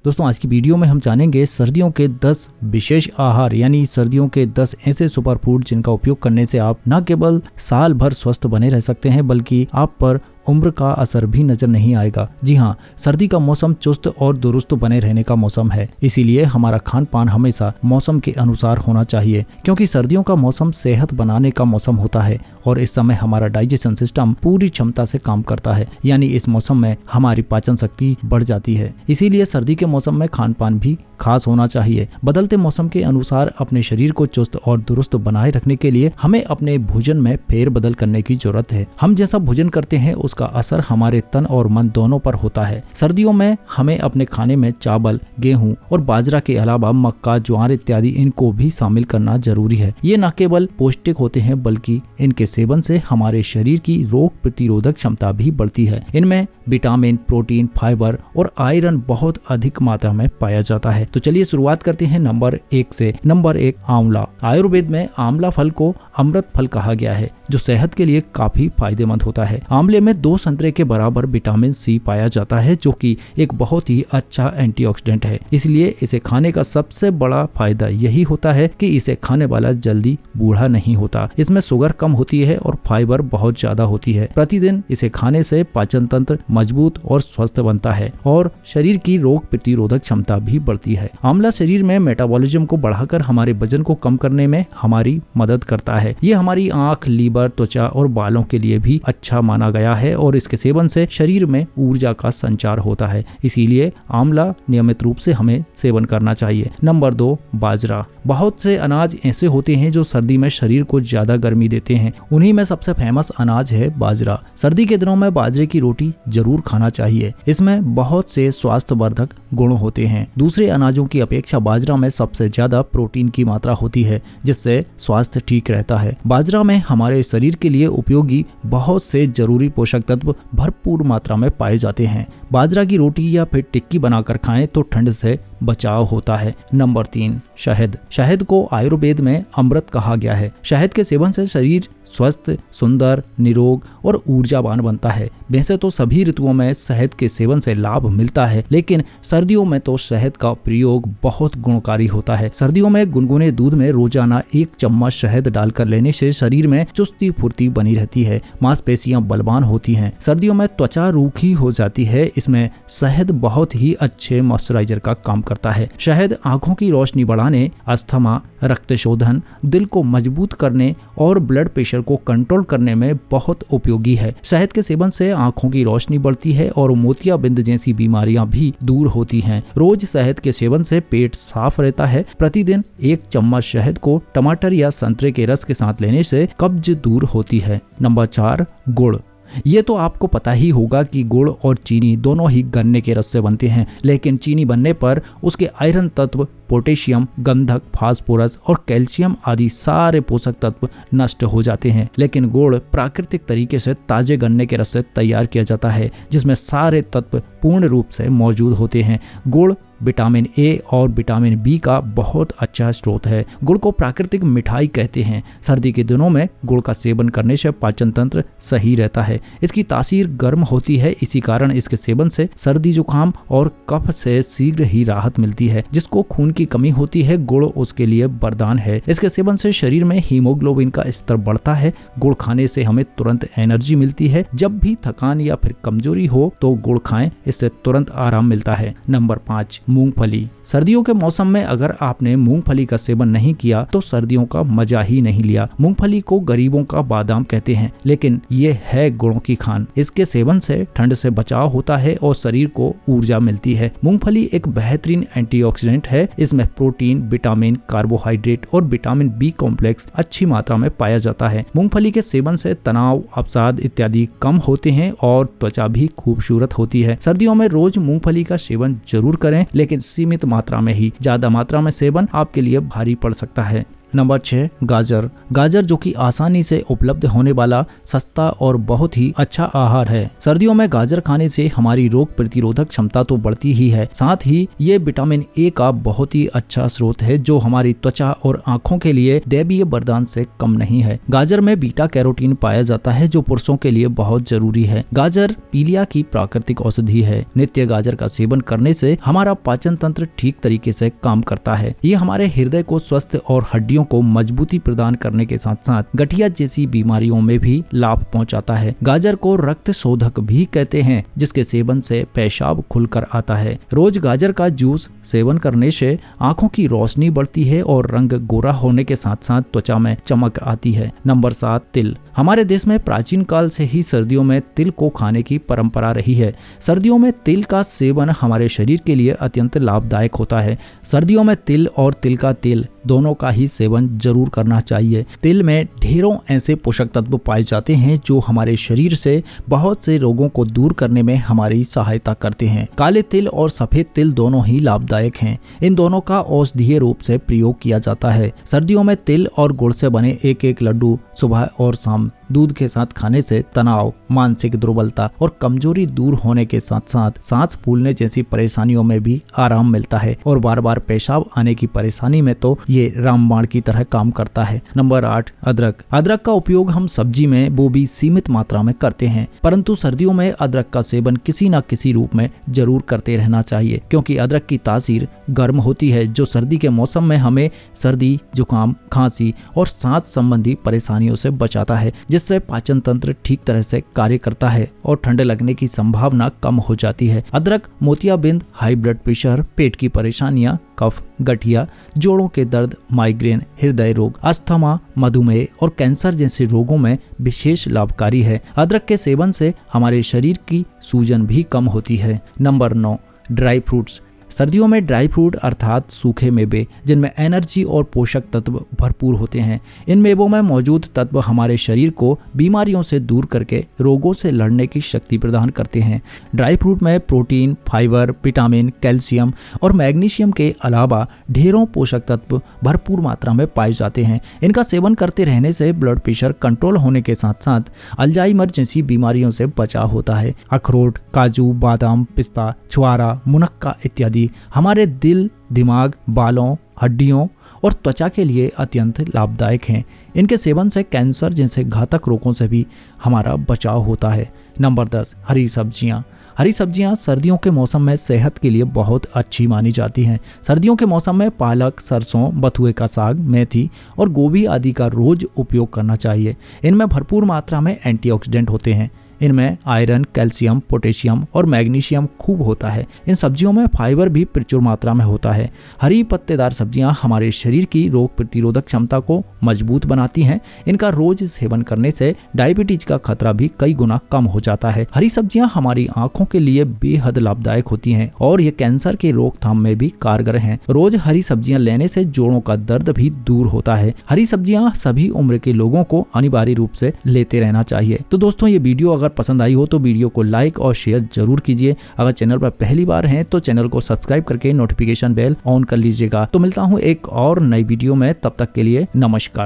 दोस्तों आज की वीडियो में हम जानेंगे सर्दियों के 10 विशेष आहार यानी सर्दियों के 10 ऐसे सुपर फूड जिनका उपयोग करने से आप न केवल साल भर स्वस्थ बने रह सकते हैं बल्कि आप पर उम्र का असर भी नजर नहीं आएगा। जी हाँ, सर्दी का मौसम चुस्त और दुरुस्त बने रहने का मौसम है, इसीलिए हमारा खान पान हमेशा मौसम के अनुसार होना चाहिए क्योंकि सर्दियों का मौसम सेहत बनाने का मौसम होता है और इस समय हमारा डाइजेशन सिस्टम पूरी क्षमता से काम करता है, यानी इस मौसम में हमारी पाचन शक्ति बढ़ जाती है। इसीलिए सर्दी के मौसम में खान पान भी खास होना चाहिए। बदलते मौसम के अनुसार अपने शरीर को चुस्त और दुरुस्त बनाए रखने के लिए हमें अपने भोजन में फेरबदल करने की जरूरत है। हम जैसा भोजन करते हैं उसका असर हमारे तन और मन दोनों पर होता है। सर्दियों में हमें अपने खाने में चावल, गेहूं और बाजरा के अलावा मक्का, ज्वार इत्यादि इनको भी शामिल करना जरूरी है। ये न केवल पौष्टिक होते हैं बल्कि इनके सेवन से हमारे शरीर की रोग प्रतिरोधक क्षमता भी बढ़ती है। इनमें विटामिन, प्रोटीन, फाइबर और आयरन बहुत अधिक मात्रा में पाया जाता है। तो चलिए शुरुआत करते हैं नंबर 1 से। नंबर 1, आंवला। आयुर्वेद में आंवला फल को अमृत फल कहा गया है जो सेहत के लिए काफी फायदेमंद होता है। आंवले में 2 संतरे के बराबर विटामिन सी पाया जाता है जो कि एक बहुत ही अच्छा एंटीऑक्सीडेंट है। इसलिए इसे खाने का सबसे बड़ा फायदा यही होता है कि इसे खाने वाला जल्दी बूढ़ा नहीं होता। इसमें शुगर कम होती है और फाइबर बहुत ज्यादा होती है। प्रतिदिन इसे खाने से पाचन तंत्र मजबूत और स्वस्थ बनता है और शरीर की रोग प्रतिरोधक क्षमता भी बढ़ती है। आंवला शरीर में मेटाबॉलिज्म को बढ़ाकर हमारे वजन को कम करने में हमारी मदद करता है। ये हमारी आंख, लीवर, त्वचा और बालों के लिए भी अच्छा माना गया है और इसके सेवन से शरीर में ऊर्जा का संचार होता है। इसीलिए आंवला नियमित रूप से हमें सेवन करना चाहिए। नंबर 2, बाजरा। बहुत से अनाज ऐसे होते हैं जो सर्दी में शरीर को ज्यादा गर्मी देते हैं। उन्हीं में सबसे फेमस अनाज है बाजरा। सर्दी के दिनों में बाजरे की रोटी जरूर खाना चाहिए। इसमें बहुत से स्वास्थ्यवर्धक गुण होते हैं। दूसरे अनाजों की अपेक्षा बाजरा में सबसे ज्यादा प्रोटीन की मात्रा होती है जिससे स्वास्थ्य ठीक रहता है। बाजरा में हमारे शरीर के लिए उपयोगी बहुत से जरूरी पोषक तत्व भरपूर मात्रा में पाए जाते हैं। बाजरा की रोटी या फिर टिक्की बनाकर खाएं तो ठंड से बचाव होता है। नंबर 3, शहद। शहद को आयुर्वेद में अमृत कहा गया है। शहद के सेवन से शरीर स्वस्थ, सुंदर, निरोग और ऊर्जावान बनता है। वैसे तो सभी ऋतुओं में शहद के सेवन से लाभ मिलता है, लेकिन सर्दियों में तो शहद का प्रयोग बहुत गुणकारी होता है। सर्दियों में गुनगुने दूध में रोजाना 1 चम्मच शहद डालकर लेने से शरीर में चुस्ती फुर्ती बनी रहती है, मांसपेशियां बलवान होती हैं। सर्दियों में त्वचा रूखी हो जाती है। इसमें शहद बहुत ही अच्छे मॉइस्चराइजर का काम करता है। शहद आंखों की रोशनी बढ़ाने, अस्थमा, रक्त शोधन, दिल को मजबूत करने और ब्लड प्रेशर को कंट्रोल करने में बहुत उपयोगी है। शहद के सेवन से आंखों की रोशनी बढ़ती है और मोतियाबिंद जैसी बीमारियां भी दूर होती हैं। रोज शहद के सेवन से पेट साफ रहता है। प्रतिदिन 1 चम्मच शहद को टमाटर या संतरे के रस के साथ लेने से कब्ज दूर होती है। नंबर 4, गुड़। ये तो आपको पता ही होगा कि गुड़ और चीनी दोनों ही गन्ने के रस से बनते हैं, लेकिन चीनी बनने पर उसके आयरन तत्व, पोटेशियम, गंधक, फास्फोरस और कैल्शियम आदि सारे पोषक तत्व नष्ट हो जाते हैं। लेकिन गुड़ प्राकृतिक तरीके से ताजे गन्ने के रस से तैयार किया जाता है जिसमें सारे तत्व पूर्ण रूप से मौजूद होते हैं। गुड़ विटामिन ए और विटामिन बी का बहुत अच्छा स्रोत है। गुड़ को प्राकृतिक मिठाई कहते हैं। सर्दी के दिनों में गुड़ का सेवन करने से पाचन तंत्र सही रहता है। इसकी तासीर गर्म होती है, इसी कारण इसके सेवन से सर्दी, जुकाम और कफ से शीघ्र ही राहत मिलती है। जिसको खून की कमी होती है, गुड़ उसके लिए वरदान है। इसके सेवन से शरीर में हीमोग्लोबिन का स्तर बढ़ता है। गुड़ खाने से हमें तुरंत एनर्जी मिलती है। जब भी थकान या फिर कमजोरी हो तो गुड़ खाएं, इससे तुरंत आराम मिलता है। नंबर 5, मूंगफली। सर्दियों के मौसम में अगर आपने मूंगफली का सेवन नहीं किया तो सर्दियों का मजा ही नहीं लिया। मूंगफली को गरीबों का बादाम कहते हैं, लेकिन ये है गुणों की खान। इसके सेवन से ठंड से बचाव होता है और शरीर को ऊर्जा मिलती है। मूंगफली एक बेहतरीन एंटीऑक्सीडेंट है। इसमें प्रोटीन, विटामिन, कार्बोहाइड्रेट और विटामिन बी कॉम्प्लेक्स अच्छी मात्रा में पाया जाता है। मूंगफली के सेवन से तनाव, अवसाद इत्यादि कम होते हैं और त्वचा भी खूबसूरत होती है। सर्दियों में रोज मूंगफली का सेवन जरूर करें, लेकिन सीमित मात्रा में ही। ज्यादा मात्रा में सेवन आपके लिए भारी पड़ सकता है। नंबर 6 गाजर। गाजर जो कि आसानी से उपलब्ध होने वाला सस्ता और बहुत ही अच्छा आहार है। सर्दियों में गाजर खाने से हमारी रोग प्रतिरोधक क्षमता तो बढ़ती ही है, साथ ही ये विटामिन ए का बहुत ही अच्छा स्रोत है जो हमारी त्वचा और आंखों के लिए दैवीय वरदान से कम नहीं है। गाजर में बीटा कैरोटीन पाया जाता है जो पुरुषों के लिए बहुत जरूरी है। गाजर पीलिया की प्राकृतिक औषधि है। नित्य गाजर का सेवन करने से हमारा पाचन तंत्र ठीक तरीके से काम करता है। ये हमारे हृदय को स्वस्थ और हड्डियों को मजबूती प्रदान करने के साथ साथ गठिया जैसी बीमारियों में भी लाभ पहुंचाता है। गाजर को रक्त शोधक भी कहते हैं, जिसके सेवन से पेशाब खुलकर आता है। रोज गाजर का जूस सेवन करने से आंखों की रोशनी बढ़ती है और रंग गोरा होने के साथ साथ त्वचा में चमक आती है। नंबर 7 तिल। हमारे देश में प्राचीन काल से ही सर्दियों में तिल को खाने की परंपरा रही है। सर्दियों में तिल का सेवन हमारे शरीर के लिए अत्यंत लाभदायक होता है। सर्दियों में तिल और तिल का तेल दोनों का ही सेवन जरूर करना चाहिए। तिल में ढेरों ऐसे पोषक तत्व पाए जाते हैं जो हमारे शरीर से बहुत से रोगों को दूर करने में हमारी सहायता करते हैं। काले तिल और सफेद तिल दोनों ही लाभदायक हैं। इन दोनों का औषधीय रूप से प्रयोग किया जाता है। सर्दियों में तिल और गुड़ से बने एक एक लड्डू सुबह और शाम दूध के साथ खाने से तनाव, मानसिक दुर्बलता और कमजोरी दूर होने के साथ साथ सांस फूलने जैसी परेशानियों में भी आराम मिलता है और बार बार पेशाब आने की परेशानी में तो ये रामबाण की तरह काम करता है। नंबर 8 अदरक। अदरक का उपयोग हम सब्जी में वो भी सीमित मात्रा में करते हैं, परंतु सर्दियों में अदरक का सेवन किसी न किसी रूप में जरूर करते रहना चाहिए, क्योंकि अदरक की तासीर गर्म होती है जो सर्दी के मौसम में हमें सर्दी, जुकाम, खांसी और सांस संबंधी परेशानियों से बचाता है, जिससे पाचन तंत्र ठीक तरह से कार्य करता है और ठंड लगने की संभावना कम हो जाती है। अदरक मोतियाबिंद, हाई ब्लड प्रेशर, पेट की परेशानियां, कफ, गठिया, जोड़ों के दर्द, माइग्रेन, हृदय रोग, अस्थमा, मधुमेह और कैंसर जैसे रोगों में विशेष लाभकारी है। अदरक के सेवन से हमारे शरीर की सूजन भी कम होती है। Number 9 dry fruits. सर्दियों में ड्राई फ्रूट अर्थात सूखे मेवे जिनमें एनर्जी और पोषक तत्व भरपूर होते हैं। इन मेवों में मौजूद तत्व हमारे शरीर को बीमारियों से दूर करके रोगों से लड़ने की शक्ति प्रदान करते हैं। ड्राई फ्रूट में प्रोटीन, फाइबर, विटामिन, कैल्शियम और मैग्नीशियम के अलावा ढेरों पोषक तत्व भरपूर मात्रा में पाए जाते हैं। इनका सेवन करते रहने से ब्लड प्रेशर कंट्रोल होने के साथ साथ अल्जाइमर जैसी बीमारियों से बचाव होता है। अखरोट, काजू, बादाम, पिस्ता, छुआरा, मुनक्का इत्यादि हमारे दिल, दिमाग, बालों, हड्डियों और त्वचा के लिए अत्यंत लाभदायक हैं। इनके सेवन से कैंसर जैसे घातक रोगों से भी हमारा बचाव होता है। नंबर 10 हरी सब्जियां। हरी सब्जियां सर्दियों के मौसम में सेहत के लिए बहुत अच्छी मानी जाती हैं। सर्दियों के मौसम में पालक, सरसों, बथुए का साग, मेथी और गोभी आदि का रोज उपयोग करना चाहिए। इनमें भरपूर मात्रा में एंटीऑक्सीडेंट होते हैं। इनमें आयरन, कैल्शियम, पोटेशियम और मैग्नीशियम खूब होता है। इन सब्जियों में फाइबर भी प्रचुर मात्रा में होता है। हरी पत्तेदार सब्जियां हमारे शरीर की रोग प्रतिरोधक क्षमता को मजबूत बनाती हैं। इनका रोज सेवन करने से डायबिटीज का खतरा भी कई गुना कम हो जाता है। हरी सब्जियां हमारी आंखों के लिए बेहद लाभदायक होती हैं और ये कैंसर के रोकथाम में भी कारगर हैं। रोज हरी सब्जियां लेने से जोड़ों का दर्द भी दूर होता है। हरी सब्जियां सभी उम्र के लोगों को अनिवार्य रूप से लेते रहना चाहिए। तो दोस्तों, ये वीडियो अगर पसंद आई हो तो वीडियो को लाइक और शेयर जरूर कीजिए। अगर चैनल पर पहली बार हैं तो चैनल को सब्सक्राइब करके नोटिफिकेशन बेल ऑन कर लीजिएगा। तो मिलता हूं एक और नई वीडियो में, तब तक के लिए नमस्कार।